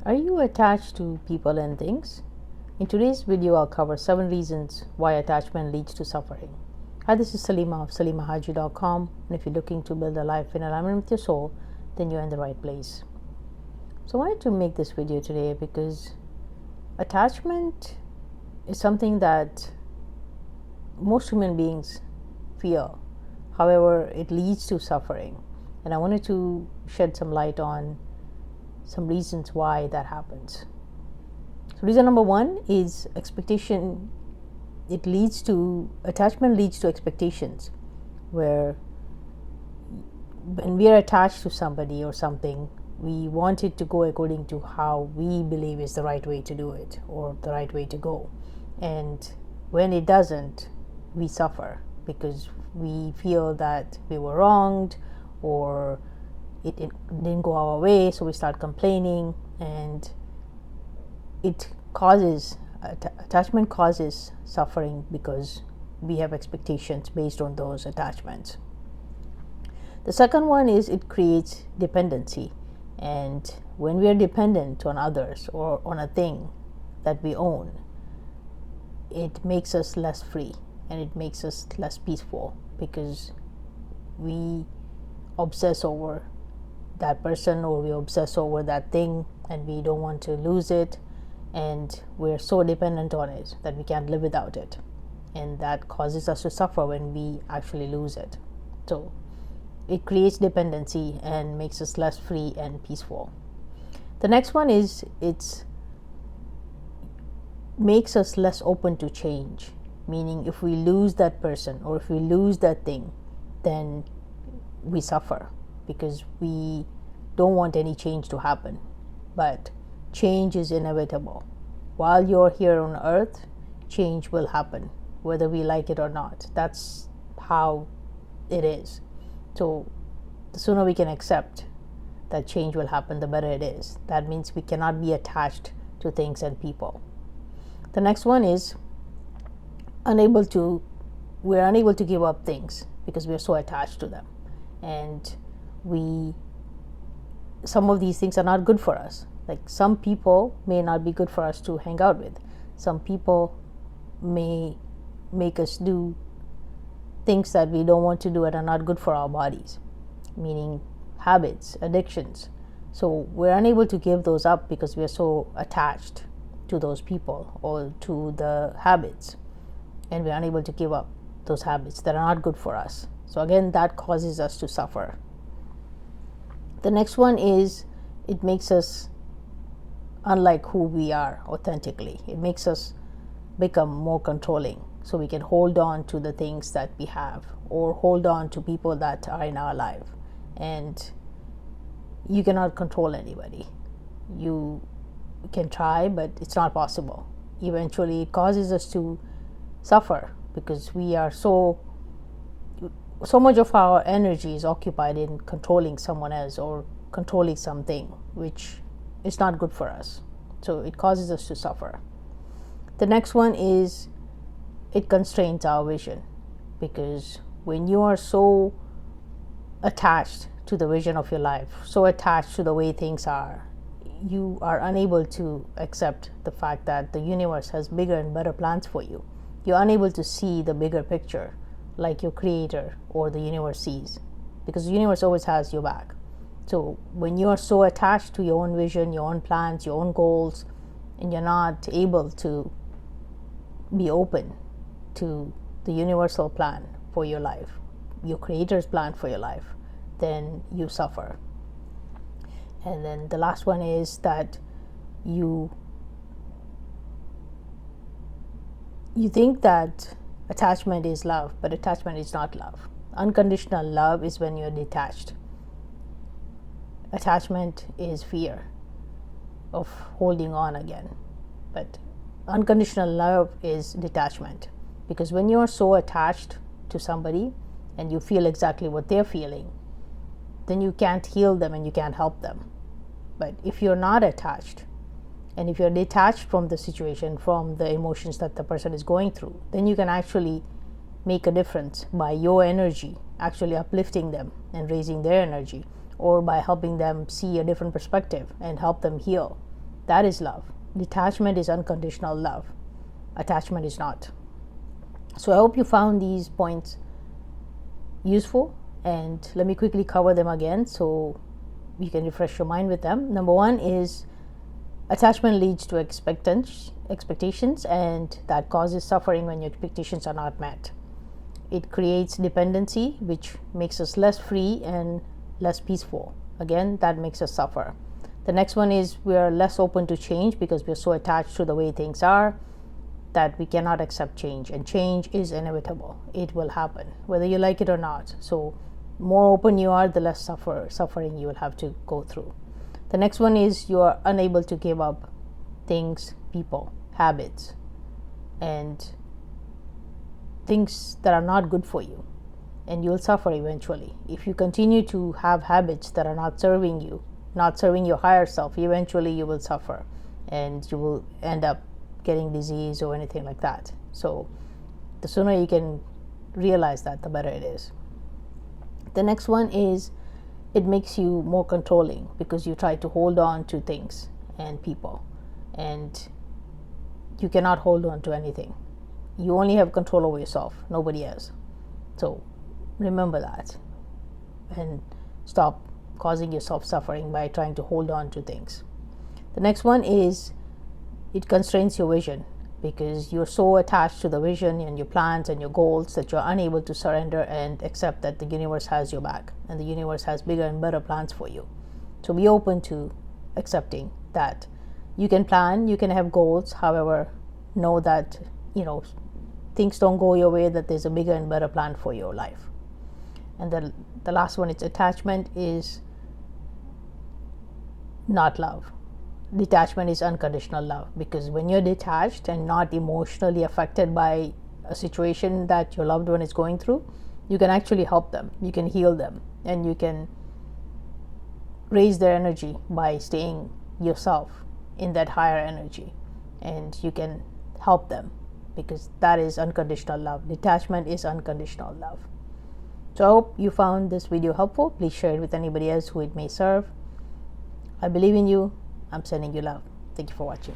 Are you attached to people and things? In today's video, I'll cover 7 reasons why attachment leads to suffering. Hi, this is SALIMAH of SALIMAH.com, and if you're looking to build a life in alignment with your soul, then you're in the right place. So I wanted to make this video today because attachment is something that most human beings fear. However, it leads to suffering, and I wanted to shed some light on some reasons why that happens. So reason number 1 is expectation. Attachment leads to expectations, where when we are attached to somebody or something, we want it to go according to how we believe is the right way to do it or the right way to go. And when it doesn't, we suffer because we feel that we were wronged or it didn't go our way, so we start complaining, and attachment causes suffering because we have expectations based on those attachments. The second one is it creates dependency, and when we are dependent on others or on a thing that we own, it makes us less free and it makes us less peaceful because we obsess over that person or we obsess over that thing and we don't want to lose it, and we're so dependent on it that we can't live without it, and that causes us to suffer when we actually lose it. So it creates dependency and makes us less free and peaceful. The next one is it makes us less open to change, meaning if we lose that person or if we lose that thing, then we suffer because we don't want any change to happen. But change is inevitable. While you're here on earth, change will happen, whether we like it or not. That's how it is. So the sooner we can accept that change will happen, the better it is. That means we cannot be attached to things and people. The next one is we're unable to give up things because we're so attached to them, and some of these things are not good for us. Like some people may not be good for us to hang out with. Some people may make us do things that we don't want to do and are not good for our bodies, meaning habits, addictions. So we're unable to give those up because we're so attached to those people or to the habits, and we're unable to give up those habits that are not good for us. So again, that causes us to suffer. The next one is it makes us unlike who we are authentically. It makes us become more controlling, so we can hold on to the things that we have or hold on to people that are in our life. And you cannot control anybody. You can try, but it's not possible. Eventually it causes us to suffer because we are so much of our energy is occupied in controlling someone else or controlling something, which is not good for us. So it causes us to suffer. The next one is it constrains our vision, because when you are so attached to the vision of your life, so attached to the way things are, you are unable to accept the fact that the universe has bigger and better plans for you. You're unable to see the bigger picture like your creator or the universe sees, because the universe always has your back. So when you are so attached to your own vision, your own plans, your own goals, and you're not able to be open to the universal plan for your life, your creator's plan for your life, then you suffer. And then the last one is that you think that attachment is love, but attachment is not love. Unconditional love is when you're detached. Attachment is fear of holding on again, but unconditional love is detachment, because when you're so attached to somebody and you feel exactly what they're feeling, then you can't heal them and you can't help them. But if you're not attached, and if you're detached from the situation, from the emotions that the person is going through, then you can actually make a difference by your energy, actually uplifting them and raising their energy, or by helping them see a different perspective and help them heal. That is love. Detachment is unconditional love. Attachment is not. So I hope you found these points useful, and let me quickly cover them again so you can refresh your mind with them. Number one is attachment leads to expectations, and that causes suffering when your expectations are not met. It creates dependency, which makes us less free and less peaceful. Again, that makes us suffer. The next one is we are less open to change because we're so attached to the way things are that we cannot accept change, and change is inevitable. It will happen whether you like it or not. So more open you are, the less suffering you will have to go through. The next one is you are unable to give up things, people, habits, and things that are not good for you, and you will suffer eventually. If you continue to have habits that are not serving you, not serving your higher self, eventually you will suffer and you will end up getting disease or anything like that. So the sooner you can realize that, the better it is. The next one is it makes you more controlling because you try to hold on to things and people, and you cannot hold on to anything. You only have control over yourself, nobody else. So remember that and stop causing yourself suffering by trying to hold on to things. The next one is it constrains your vision because you're so attached to the vision and your plans and your goals that you're unable to surrender and accept that the universe has your back and the universe has bigger and better plans for you. So be open to accepting that you can plan, you can have goals, however, know that, things don't go your way, that there's a bigger and better plan for your life. And the last one is attachment is not love. Detachment is unconditional love, because when you're detached and not emotionally affected by a situation that your loved one is going through, you can actually help them, you can heal them, and you can raise their energy by staying yourself in that higher energy, and you can help them because that is unconditional love. Detachment is unconditional love. So I hope you found this video helpful. Please share it with anybody else who it may serve. I believe in you. I'm sending you love. Thank you for watching.